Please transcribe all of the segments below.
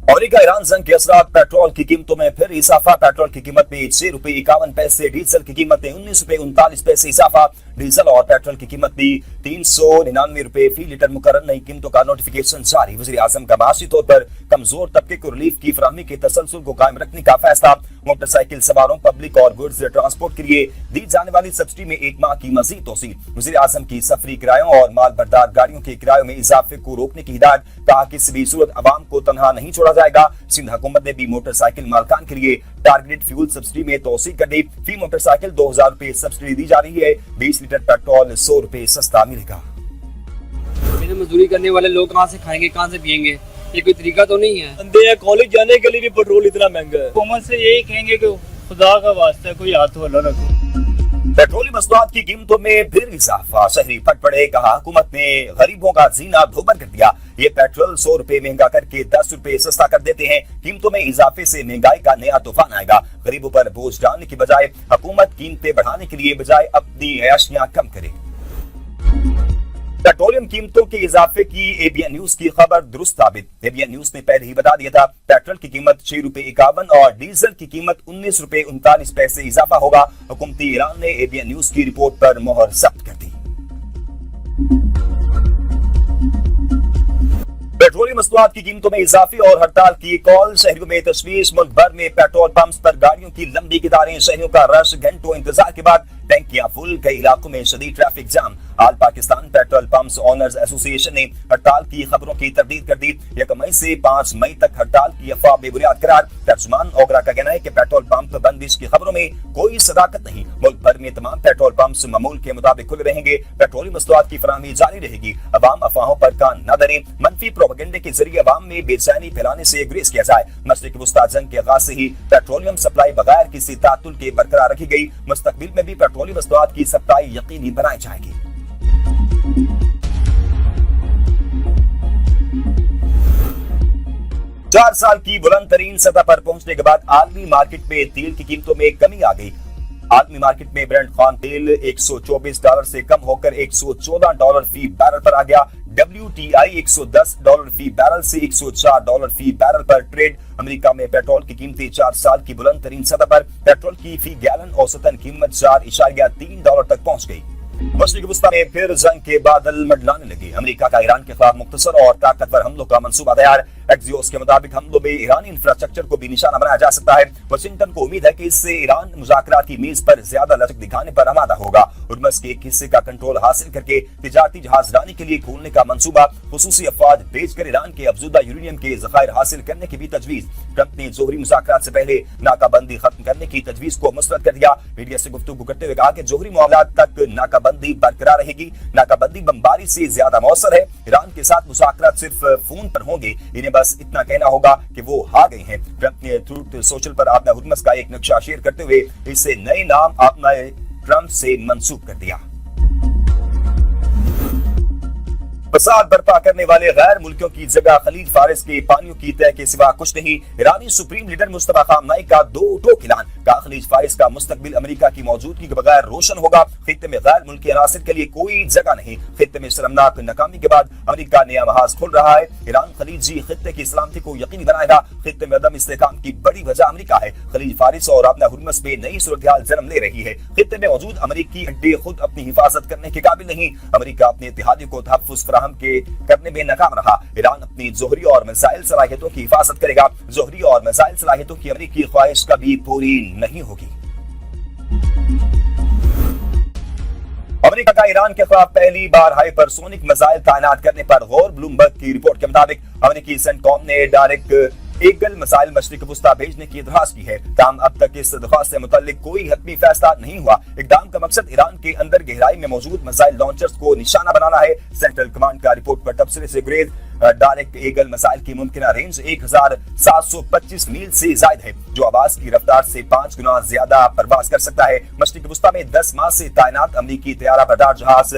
America Iran जंग के असरात, पेट्रोल की कीमतों में फिर इजाफा। पेट्रोल की कीमत में ₹6.51, डीजल की कीमत में ₹19.39 इजाफा। डीजल और पेट्रोल की कीमत भी ₹399 फी लीटर मुकर्रर। नई कीमतों का नोटिफिकेशन जारी। वज़ीर आज़म का माशी तौर पर कमजोर तबके को रिलीफ की फराहमी के तसलसल को कायम रखने का फैसला। मोटरसाइकिल सवारों, पब्लिक और गुड्स ट्रांसपोर्ट के लिए दी जाने वाली सब्सिडी में 1 माह की मजीद तोसी। वज़ीर आज़म की सफरी किरायों और माल बरदार गाड़ियों के किरायों में इजाफे को रोकने की हिदायत। कहा किसी भी सूरत अवाम को तनहा नहीं छोड़ा जाएगा। सिंध हुकूमत ने भी मोटरसाइकिल मालकान के लिए टारगेटेड फ्यूल सब्सिडी में तोसी कर दी। फी मोटरसाइकिल ₹2000 सब्सिडी दी जा रही है। 20 लीटर पेट्रोल ₹100 सस्ता मिलेगा। मजदूरी करने वाले लोग कहाँ से खाएंगे, कहाँ से पिएंगे? ये कोई तरीका तो नहीं है। बंदे कॉलेज जाने के लिए भी पेट्रोल इतना महंगा है। हुकूमत से यही कहेंगे कि खुदा का वास्ता कोई हाथ वाला रखो। पेट्रोलियम मसनूआत की कीमतों में फिर इजाफा। शहरी फट पड़े। कहा हुकूमत ने गरीबों का जीना धोबर कर दिया। ये पेट्रोल ₹100 महंगा करके ₹10 सस्ता कर देते हैं। कीमतों में इजाफे से महंगाई का नया तूफान आएगा। गरीबों पर बोझ डालने की बजाय हुकूमत कीमतें बढ़ाने के लिए बजाय अपनी अयाशियां कम करे। पेट्रोलियम कीमतों के इजाफे की एबीएन न्यूज की खबर दुरुस्त साबित। एबीएन न्यूज ने पहले ही बता दिया था पेट्रोल की कीमत ₹6.51 और डीजल की कीमत ₹19.39 इजाफा होगा। हुकूमती ईरान ने एबीएन न्यूज की रिपोर्ट पर मोहर जब्त कर दी। पेट्रोलियम मसनूआत की कीमतों में इजाफे और हड़ताल की कॉल। शहरियों में तशवीश। मुल्क भर में पेट्रोल पंप्स पर गाड़ियों की लंबी कतारें। शहरियों का रश। घंटों इंतजार के बाद टैंकियां फुल। कई इलाकों में शदीद traffic jam. All Pakistan petrol pumps owners association ने हड़ताल की खबरों की तरदीद कर दी। 1 मई से 5 मई तक हड़ताल की अफवाह बेबुनियाद करार। तर्जुमान ओगरा का कहना है कि पेट्रोल पंप बंदिश की खबरों में कोई सदाकत नहीं। मुल्क भर में तमाम पेट्रोल पंप्स मामूल के मुताबिक खुले रहेंगे। पेट्रोलियम मसनूआत की फराहमी जारी रहेगी। अवाम अफवाहों पर कान न धरें। मनफी प्रोपेगेंडे के जरिए अवाम में बेचैनी फैलाने से गुरेज किया जाए। मशरिक वस्ती जंग के आगाज से ही पेट्रोलियम सप्लाई बगैर किसी तातुल के बरकरार रखी गई। मुस्तकबिल में भी पेट्रोलियम मसनूआत की सप्लाई यकीनी बनाई जाएगी। 4 साल की बुलंद तरीन सतह पर पहुंचने के बाद आलमी मार्केट में तेल की कीमतों में कमी आ गई। आलमी मार्केट में ब्रेंट खान तेल $124 से कम होकर $114 फी बैरल पर आ गया। WTI $110 फी बैरल से $104 फी बैरल पर ट्रेड। अमेरिका में पेट्रोल की कीमतें 4 साल की बुलंद तरीन सतह पर। पेट्रोल की फी गैलन औसतन कीमत $4.3 तक पहुंच गई। मशरिक वस्ती में फिर जंग के बादल मंडलाने लगे। अमेरिका का ईरान के खिलाफ मुख्तसर और ताकतवर हमलों का मंसूबा तैयार। एक्सियोस के मुताबिक हमलों में ईरानी इंफ्रास्ट्रक्चर को भी निशाना बनाया जा सकता है। वाशिंगटन को उम्मीद है कि इससे ईरान मुज़ाकरात की मेज पर ज्यादा लचक दिखाने पर आमादा होगा। हुर्मुज़ के एक हिस्से का कंट्रोल हासिल करके तिजारती जहाजरानी के लिए खोलने का मंसूबा। खुसूसी अफवाज भेजकर ईरान के अफजुदा यूरेनियम के जखायर हासिल करने की भी तजवीज। ट्रंप ने जोहरी मुज़ाकरात से पहले नाकाबंदी खत्म करने की तजवीज को मुस्तरद कर दिया। मीडिया से गुफ्तगू करते हुए कहा कि जोहरी मामलात तक नाकाबंदी बरकरार रहेगी। नाकाबंदी बमबारी से ज्यादा मौसर है। ईरान के साथ मुज़ाकरात सिर्फ फोन पर होंगे। इन्हें बस इतना कहना होगा कि वो हार गए हैं। ट्रंप ने ट्रूथ सोशल पर आपना हुर्मुज़ का एक नक्शा शेयर करते हुए इसे नए नाम आपना ट्रंप से मंसूब कर दिया। फसाद बर्पा करने वाले गैर मुल्कियों की जगह खलीज फारिस के पानियों की तय के सिवा कुछ नहीं। ईरानी सुप्रीम लीडर मुस्तफा खामनाई का दो टोक ऐलान। कहा खलीज फारिस का मुस्तकबिल अमेरिका की मौजूदगी के बगैर रोशन होगा। खित्ते में गैर मुल्की अनासिर के लिए कोई जगह नहीं। खित्ते में शर्मनाक नाकामी के बाद अमेरिका नया महाज खोल रहा है। ईरान खलीजी खित्ते की सलामती को यकीनी बनाएगा। खित्ते में अदम इस्तेहकाम की बड़ी वजह अमेरिका है। खलीज फारिस और अपना हुर्मुज़ में नई सूरत-ए-हाल जन्म ले रही है। खित्ते में मौजूद अमेरिकी अड्डे खुद अपनी हिफाजत करने के काबिल नहीं। अमेरिका अपने इत्तेहादियों को तहफ़्फ़ुज़ फराहम करने में नाकाम रहा। ईरान अपनी जोहरी और मिसाइल सलाहियतों की हिफाजत करेगा। जोहरी और मिसाइल सलाहियतों की अमेरिकी ख्वाहिश कभी पूरी नहीं होगी। अमेरिका का ईरान के खिलाफ पहली बार हाइपरसोनिक मिसाइल तैनात करने पर गौर। ब्लूमबर्ग की रिपोर्ट के मुताबिक अमेरिकी सेंटकॉम ने डायरेक्ट ईगल मिसाइल मशरिक वस्ती भेजने की दरख्वास्त की है। ताहम अब तक इस दरख्वास्त से मुतल्लिक कोई हतमी फैसला नहीं हुआ। इक़दाम का मकसद ईरान के अंदर गहराई में मौजूद मिसाइल लॉन्चर्स को निशाना बनाना है। सेंट्रल कमांड का रिपोर्ट पर तबसरे से गुरेज। डायरेक्ट ईगल मिसाइल की मुमकिना रेंज 1725 मील से जायद है, जो आवाज की रफ्तार से 5 गुना ज्यादा परवाज कर सकता है। मशरिक वस्ती में 10 माह से तैनात अमेरिकी तैयारा बरदार जहाज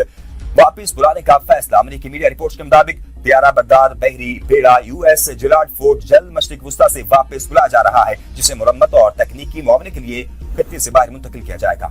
वापिस बुलाने का फैसला। अमेरिकी मीडिया रिपोर्ट्स के मुताबिक तैयारा बरदार बहरी बेड़ा यूएस जिलार्ड फोर्ट जल्द मशरिक वस्ती से वापस बुलाया जा रहा है, जिसे मुरम्मत और तकनीकी मुआवने के लिए खित्ते से बाहर मुंतकिल किया जाएगा।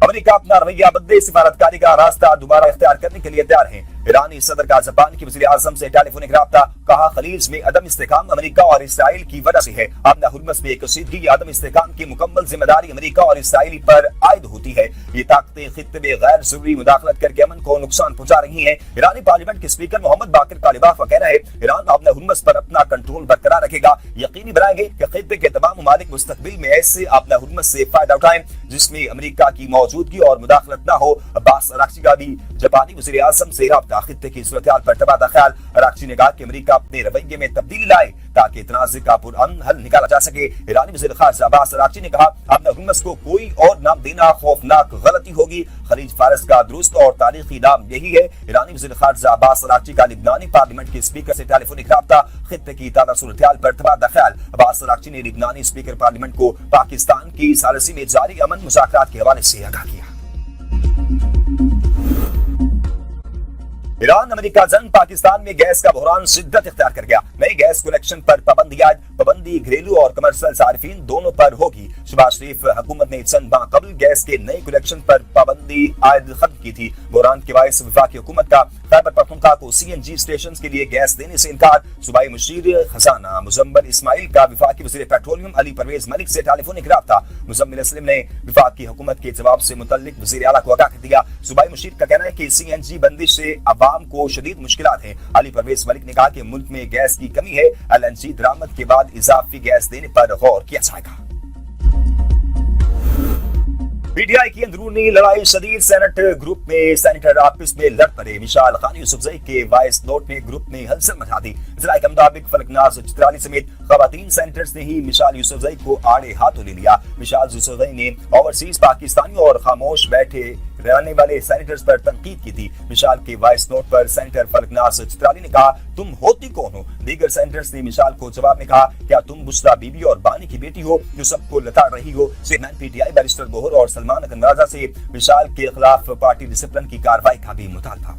अमेरिका अपना रवैया बदले सिफारतकारी का रास्ता दोबारा इख्तियार करने के लिए तैयार है। ईरानी सदर का जापान के वज़ीर आज़म से टेलीफोनिक राब्ता, कहा खलीज में अदम इस्तेकाम अमेरिका और इसराइल की वजह से है। अपना हुर्मस में कशीदगी अदम इस्तेकाम की मुकम्मल जिम्मेदारी अमेरिका और इसराइल पर आयद होती है। ये ताकतें खित्ते में गैर जरूरी मुदाखलत करके अमन को नुकसान पहुंचा रही हैं। ईरानी पार्लियामेंट के स्पीकर मोहम्मद बाकिर कालिबाफ का कहना है, ईरान अपना हुर्मस पर अपना कंट्रोल बरकरार रखेगा, यकीनी बनाएंगे कि खित्ते के तमाम ममालिक मुस्तकबिल में ऐसे अपना हुर्मस से फायदा उठाएं जिसमें अमेरिका की मौजूदगी और मुदाखलत न हो। अब्बास अराक्ची का भी जापानी वज़ीर आज़म से राब्ता, खित्ते की सूरत हाल पर तबादला ख्याल। अराक्ची ने कहा कि अमेरिका अपने रवैये में तब्दीली लाए ताकि तनाज़े का पुरअमन हल निकाला जा सके। ईरानी वज़ीर ख़ारिजा अब्बास अराक्ची ने कहा, अपना हुर्मस को कोई और नाम देना खौफनाक गलती होगी। खलीज फारस का दुरुस्त और तारीखी नाम यही है। ईरानी वज़ीर ख़ारिजा अब्बास अराक्ची का लिबनानी पार्लियामेंट के स्पीकर से टेलीफोनिक राब्ता, खित्ते की ताज़ा सूरत हाल पर तबादला ख्याल। अब्बास अराक्ची ने लिबनानी स्पीकर पार्लियामेंट को पाकिस्तान की सालिसी में जारी अमन मुज़ाकरात के हवाले से आगाह किया। ईरान अमेरिका जंग, पाकिस्तान में गैस का बहरान शिद्दत इख्तियार कर गया। नई गैस कलेक्शन पर पाबंदी घरेलू और कमर्शियल सार्फिन दोनों पर होगी। शहबाज शरीफ हुकूमत ने चंद माह कबल गैस के नए कलेक्शन पर पाबंदी आयद खत्म की थी। बहरान के बायस वफाकी हुकूमत का खैबर पख्तूनख्वा को CNG स्टेशन के लिए गैस देने से इनकार। सूबाई मुशीर खजाना मुजम्मिल इस्माइल का वफाकी वज़ीर पेट्रोलियम अली परवेज मलिक से टेलीफोनिक राब्ता। मुजम्मिल इस्लाम ने वफाकी हुकूमत के जवाब से मुतल्लिक वज़ीर आला को आगाह कर दिया। सूबाई मुशीर का कहना है कि CNG बंदिश से अवाम को शदीद मुश्किलात हैं। अली परवेज मलिक ने कहा कि मुल्क में गैस की कमी है। LNG दरामद के बाद इजाफी गैस देने पर गौर किया जाएगा। PTI की अंदरूनी लड़ाई शदीद, सेनेट ग्रुप में सेनेटर आपस में लड़ पड़े। मिशाल खान यूसुफजई के वॉइस नोट ने ग्रुप में हलचल मचा दी। ज़राए के मुताबिक फलकनाज चित्राली समेत खवातीन सेनेटर्स ने ही मिशाल यूसुफजई को आड़े हाथों ले लिया। मिशाल यूसुफजई ने ओवरसीज पाकिस्तानियों और खामोश बैठे रहने वाले सेनेटर्स पर तनकीद की थी। मिशाल के वॉइस नोट पर सेनेटर फलकनाज चित्राली ने कहा, तुम होती कौन हो? दीगर सेनेटर्स ने मिशाल को जवाब में कहा, क्या तुम बुशरा बीबी और बानी की बेटी हो जो सबको लताड़ रही हो? चेयरमैन PTI बैरिस्टर गोहर और सलमान अकन राजा से मिशाल के खिलाफ पार्टी डिसिप्लिन की कार्रवाई का भी मुतालबा।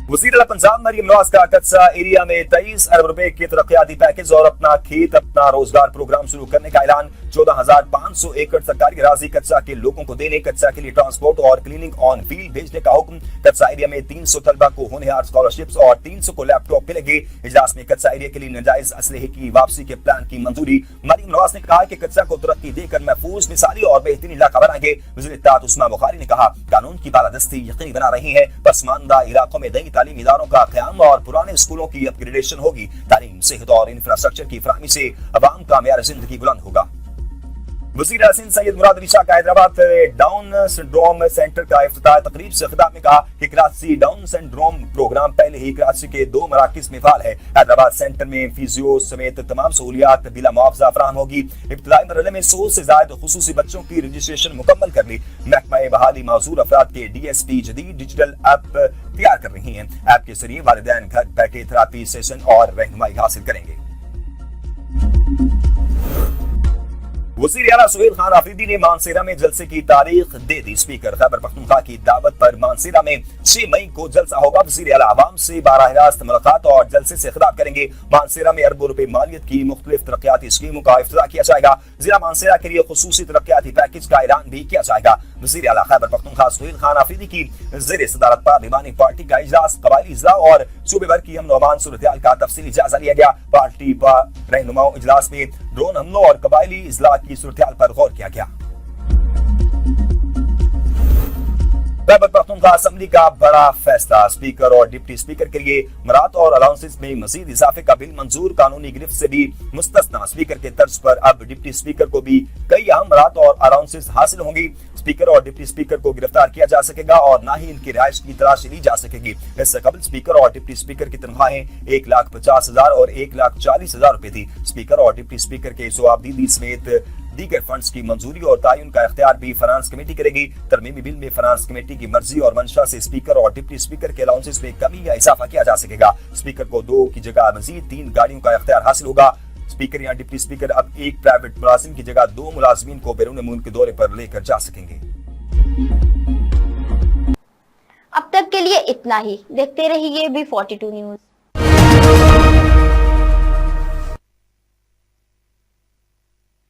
वज़ीर आला पंजाब मरियम नवाज का कच्चा एरिया में 23 अरब रुपए के तरक्याती पैकेज और अपना खेत अपना रोजगार प्रोग्राम शुरू करने का ऐलान। 14,500 एकड़ सरकारी अराजी कच्चा के लोगों को देने, कच्चा के लिए ट्रांसपोर्ट और क्लीनिंग ऑन व्हील भेजने का हुक्म। कच्चा एरिया में 300 तलबा को होनहार स्कॉलरशिप्स और 300 को लैपटॉप मिलेंगे। इजलास में कच्चा एरिया के लिए नाजायज असलहे की वापसी के प्लान की मंजूरी। मरियम नवाज ने कहा कि कच्चा को तरक्की देकर महफूज, मिसाली और बेहतरीन इलाका बनाएंगे। वज़ीर इत्तेहाद उस्मा बुखारी ने कहा, कानून की बालादस्ती यकीनी बना रही है। पसमानदा इलाकों में नई तालीमी इदारों का क़याम और पुराने स्कूलों की अपग्रेडेशन होगी। तालीम, सेहत और इंफ्रास्ट्रक्चर की फराहमी से अवाम का मेयार जिंदगी बुलंद होगा। वज़ीर सिंध सैयद मुराद अली शाह का हैदराबाद डाउन सिंड्रोम सेंटर का इफ्तिताह तकरीब से खिताब में कहा कि कराची डाउन सिंड्रोम प्रोग्राम पहले ही कराची के 2 मराकिज़ में फाल है। हैदराबाद सेंटर में फिजियो समेत तमाम सहूलियात बिला मुआवजा फराहम होगी। इब्तिदाई मरहले में 100 से ज्यादा खुसूसी बच्चों की रजिस्ट्रेशन मुकम्मल कर ली। महकमा बहाली माजूर अफराद के DSP जदीद डिजिटल ऐप तैयार कर रही हैं। ऐप के जरिए वालिदैन घर बैठे थेरेपी सेशन और रहनुमाई हासिल करेंगे। वज़ीर आला सुहेल खान आफरीदी ने मानसेरा में जलसे की तारीख दे दी। स्पीकर खैबर पख्तूनख्वा की दावत पर मानसेरा में 6 मई को जलसा होगा। वज़ीर आला आवाम से बराह रास्त मुलाकात और जलसे से खिताब करेंगे। मानसेरा में अरबों रुपए मालियत की मुख्तलिफ तरक्याती स्कीमों का इफ्तिताह किया जाएगा। जिला मानसेरा के लिए खुसूसी तरक्याती पैकेज का ऐलान भी किया जाएगा। वज़ीर आला खैबर पख्तूनख्वा सुहेल खान आफरीदी की ज़ेर सदारत पार्लिमानी पार्टी का इजलास, कबायली इजला और सूबे भर की अमन अमान सूरत-ए-हाल का तफसीली जायजा लिया गया। पार्टी रहनुमाओं इजलास में ड्रोन हमलों और कबायली इजला की सूरत-ए-हाल पर गौर किया गया। खैबर पख्तूनख्वा असेंबली का बड़ा फैसला, स्पीकर और डिप्टी स्पीकर के लिए मरात और अलाउंसेस में मजीद इजाफे का बिल मंजूर। कानूनी गिरफ्त से भी मुस्तस्ना। स्पीकर के तर्ज पर अब डिप्टी स्पीकर को भी कई अहम मरात और अलाउंसेस हासिल होंगी। स्पीकर और डिप्टी स्पीकर को गिरफ्तार किया जा सकेगा और न ही इनकी रिहाइश की तलाशी ली जा सकेगी। इससे कबल स्पीकर और डिप्टी स्पीकर की तनख्वाहें 1,50,000 और 1,40,000 रुपए थी। स्पीकर और डिप्टी स्पीकर के जवाबदीदी समेत दीगर फंड्स की मंजूरी और तयन का इख्तियार भी फाइनेंस कमेटी करेगी। तरमीमी बिल में फाइनेंस कमेटी की मर्जी और मंशा से स्पीकर और डिप्टी स्पीकर के अलाउंसेस में कमी या इजाफा किया जा सकेगा। स्पीकर को 2 की जगह मजीद 3 गाड़ियों का इख्तियार हासिल होगा। स्पीकर या डिप्टी स्पीकर अब एक प्राइवेट मुलाजिम की जगह 2 मुलाजिमीन को बैरून मुल्क के दौरे पर लेकर जा सकेंगे। अब तक के लिए इतना ही। देखते रहिए B42 न्यूज।